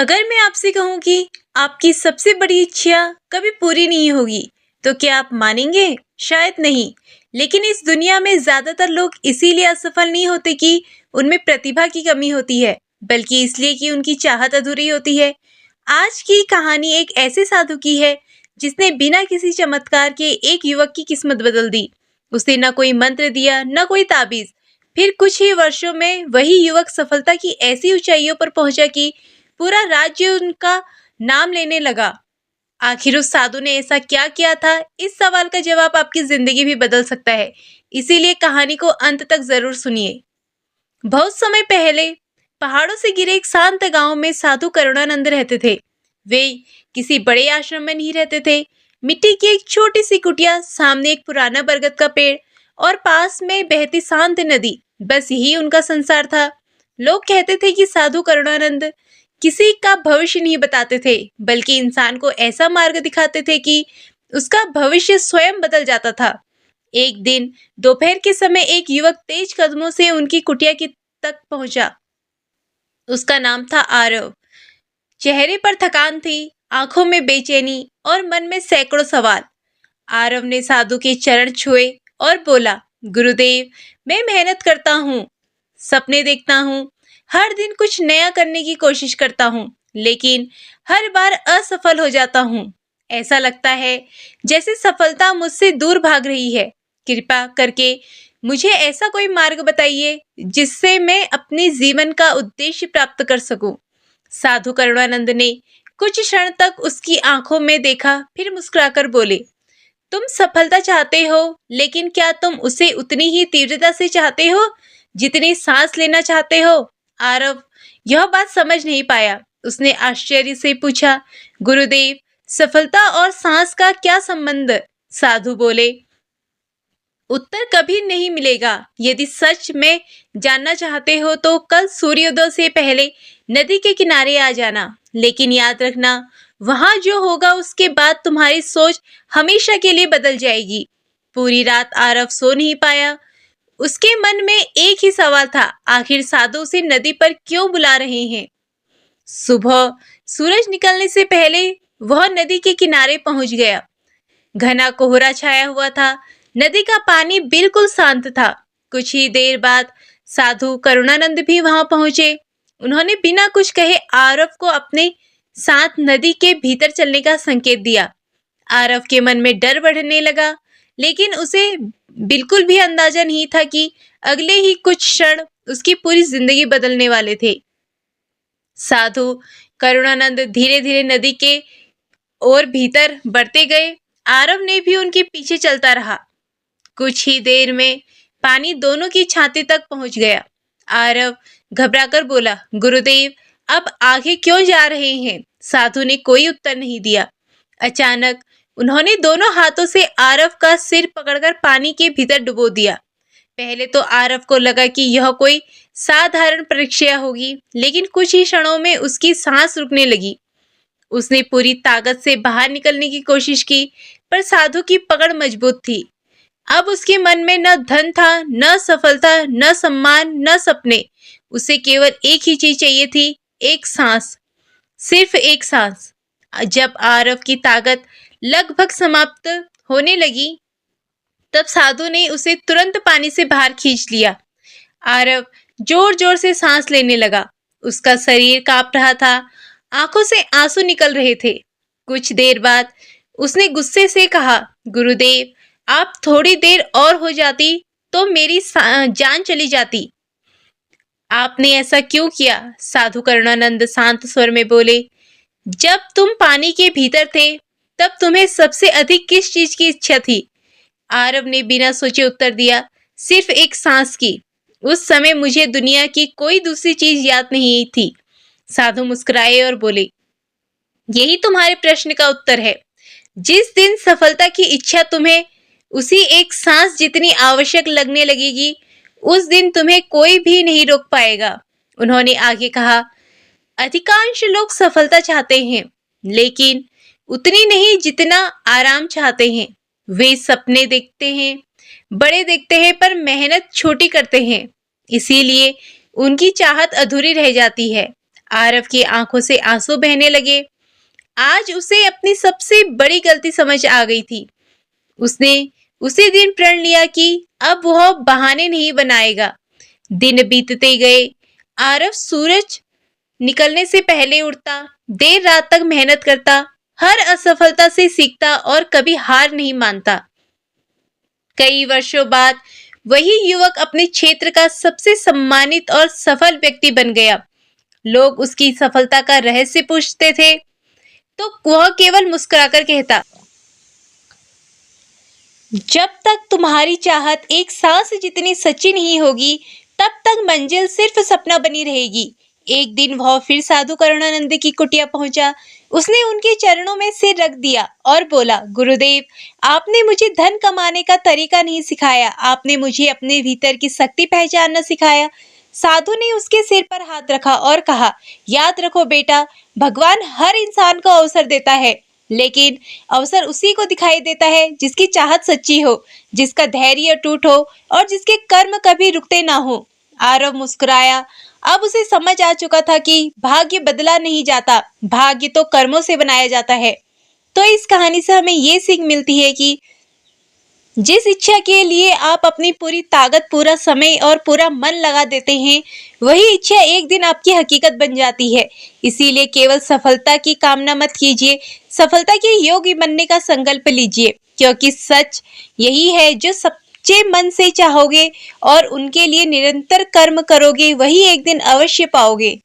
अगर मैं आपसे कहूँ कि आपकी सबसे बड़ी इच्छा कभी पूरी नहीं होगी, तो क्या आप मानेंगे? शायद नहीं। लेकिन इस दुनिया में ज़्यादातर लोग इसीलिए असफल नहीं होते कि उनमें प्रतिभा की कमी होती है, बल्कि इसलिए कि उनकी चाहत अधूरी होती है। आज की कहानी एक ऐसे साधु की है, जिसने बिना किसी चमत्कार के एक युवक की किस्मत बदल दी। उसे न कोई मंत्र दिया, न कोई ताबीज़। फिर कुछ ही वर्षों में वही युवक सफलता की ऐसी ऊंचाइयों पर पहुंचा कि पूरा राज्य उनका नाम लेने लगा। आखिर उस साधु ने ऐसा क्या किया था? इस सवाल का जवाब आपकी जिंदगी भी बदल सकता है। इसीलिए कहानी को अंत तक जरूर सुनिए। बहुत समय पहले पहाड़ों से घिरे एक शांत गांव में साधु करुणानंद रहते थे। वे किसी बड़े आश्रम में नहीं रहते थे। मिट्टी की एक छोटी सी कुटिया, सामने एक पुराना बरगद का पेड़ और पास में बहती शांत नदी, बस यही उनका संसार था। लोग कहते थे कि साधु करुणानंद किसी का भविष्य नहीं बताते थे, बल्कि इंसान को ऐसा मार्ग दिखाते थे कि उसका भविष्य स्वयं बदल जाता था। एक दिन दोपहर के समय एक युवक तेज कदमों से उनकी कुटिया की तक पहुंचा। उसका नाम था आरव। चेहरे पर थकान थी, आंखों में बेचैनी और मन में सैकड़ों सवाल। आरव ने साधु के चरण छुए और बोला, गुरुदेव, मैं मेहनत करता हूँ, सपने देखता हूँ, हर दिन कुछ नया करने की कोशिश करता हूँ, लेकिन हर बार असफल हो जाता हूँ। ऐसा लगता है जैसे सफलता मुझसे दूर भाग रही है। कृपा करके मुझे ऐसा कोई मार्ग बताइए जिससे मैं अपने जीवन का उद्देश्य प्राप्त कर सकूं। साधु करुणानंद ने कुछ क्षण तक उसकी आंखों में देखा, फिर मुस्कुराकर बोले, तुम सफलता चाहते हो, लेकिन क्या तुम उसे उतनी ही तीव्रता से चाहते हो जितनी सांस लेना चाहते हो? आरव यह बात समझ नहीं पाया। उसने आश्चर्य से पूछा, गुरुदेव, सफलता और सांस का क्या संबंध? साधु बोले, उत्तर कभी नहीं मिलेगा। यदि सच में जानना चाहते हो तो कल सूर्योदय से पहले नदी के किनारे आ जाना, लेकिन याद रखना, वहां जो होगा उसके बाद तुम्हारी सोच हमेशा के लिए बदल जाएगी। पूरी रात आरव सो नहीं पाया। उसके मन में एक ही सवाल था, आखिर साधु उसे नदी पर क्यों बुला रहे हैं? सुबह सूरज निकलने से पहले वह नदी के किनारे पहुंच गया। घना कोहरा छाया हुआ था। नदी का पानी बिल्कुल शांत था। कुछ ही देर बाद साधु करुणानंद भी वहां पहुंचे। उन्होंने बिना कुछ कहे आरव को अपने साथ नदी के भीतर चलने का संकेत दिया। आरव के मन में डर बढ़ने लगा, लेकिन उसे बिल्कुल भी अंदाजा नहीं था कि अगले ही कुछ क्षण उसकी पूरी जिंदगी बदलने वाले थे। साधु करुणानंद धीरे धीरे नदी के और भीतर बढ़ते गए। आरव ने भी उनके पीछे चलता रहा। कुछ ही देर में पानी दोनों की छाती तक पहुंच गया। आरव घबराकर बोला, गुरुदेव, अब आगे क्यों जा रहे हैं? साधु ने कोई उत्तर नहीं दिया। अचानक उन्होंने दोनों हाथों से आरव का सिर पकड़कर पानी के भीतर डुबो दिया। पहले तो आरव को लगा कि यह कोई साधारण परीक्षा होगी, लेकिन कुछ ही क्षणों में उसकी सांस रुकने लगी। उसने पूरी ताकत से बाहर निकलने की कोशिश की, पर साधु की पकड़ मजबूत थी। अब उसके मन में न धन था, न सफलता, न सम्मान, न सपने। उसे केवल एक ही चीज चाहिए थी, एक सांस, सिर्फ एक सांस। जब आरव की ताकत लगभग समाप्त होने लगी, तब साधु ने उसे तुरंत पानी से बाहर खींच लिया। आरव जोर जोर से सांस लेने लगा। उसका शरीर कांप रहा था, आंखों से आंसू निकल रहे थे। कुछ देर बाद उसने गुस्से से कहा, गुरुदेव, आप थोड़ी देर और हो जाती तो मेरी जान चली जाती। आपने ऐसा क्यों किया? साधु करुणानंद शांत स्वर में बोले, जब तुम पानी के भीतर थे, तब तुम्हें सबसे अधिक किस चीज की इच्छा थी? आरव ने बिना सोचे उत्तर दिया, सिर्फ एक सांस की। उस समय मुझे दुनिया की कोई दूसरी चीज याद नहीं थी। साधु मुस्कुराए और बोले, यही तुम्हारे प्रश्न का उत्तर है। जिस दिन सफलता की इच्छा तुम्हें उसी एक सांस जितनी आवश्यक लगने लगेगी, उस दिन तुम्हें कोई भी नहीं रोक पाएगा। उन्होंने आगे कहा, अधिकांश लोग सफलता चाहते हैं, लेकिन उतनी नहीं जितना आराम चाहते हैं। वे सपने देखते हैं, बड़े देखते हैं, पर मेहनत छोटी करते हैं। इसीलिए उनकी चाहत अधूरी रह जाती है। आरव की आंखों से आंसू बहने लगे। आज उसे अपनी सबसे बड़ी गलती समझ आ गई थी। उसने उसी दिन प्रण लिया कि अब वह बहाने नहीं बनाएगा। दिन बीतते गए। आरव सूरज निकलने से पहले उठता, देर रात तक मेहनत करता, हर असफलता से सीखता और कभी हार नहीं मानता। कई वर्षों बाद वही युवक अपने क्षेत्र का सबसे सम्मानित और सफल व्यक्ति बन गया। लोग उसकी सफलता का रहस्य पूछते थे तो वह केवल मुस्कुराकर कहता, जब तक तुम्हारी चाहत एक सांस जितनी सच्ची नहीं होगी, तब तक मंजिल सिर्फ सपना बनी रहेगी। एक दिन वह फिर साधु करुणानंद की कुटिया पहुंचा। उसने उनके चरणों में सिर रख दिया और बोला, गुरुदेव, आपने मुझे धन कमाने का तरीका नहीं सिखाया, आपने मुझे अपने भीतर की शक्ति पहचानना सिखाया। साधु ने उसके सिर पर हाथ रखा और कहा, याद रखो बेटा, भगवान हर इंसान को अवसर देता है, लेकिन अवसर उसी को दिखाई देता है जिसकी चाहत सच्ची हो, जिसका धैर्य अटूट हो और जिसके कर्म कभी रुकते ना हो। आरव मुस्कुराया। अब उसे समझ आ चुका था कि भाग्य बदला नहीं जाता, भाग्य तो कर्मों से बनाया जाता है। तो इस कहानी से हमें ये सीख मिलती है कि जिस इच्छा के लिए आप अपनी पूरी ताकत, पूरा समय और पूरा मन लगा देते हैं, वही इच्छा एक दिन आपकी हकीकत बन जाती है। इसीलिए केवल सफलता की कामना मत कीजिए, सफलता के योग्य बनने का संकल्प लीजिए, क्योंकि सच यही है, जो सच्चे मन से चाहोगे और उनके लिए निरंतर कर्म करोगे, वही एक दिन अवश्य पाओगे।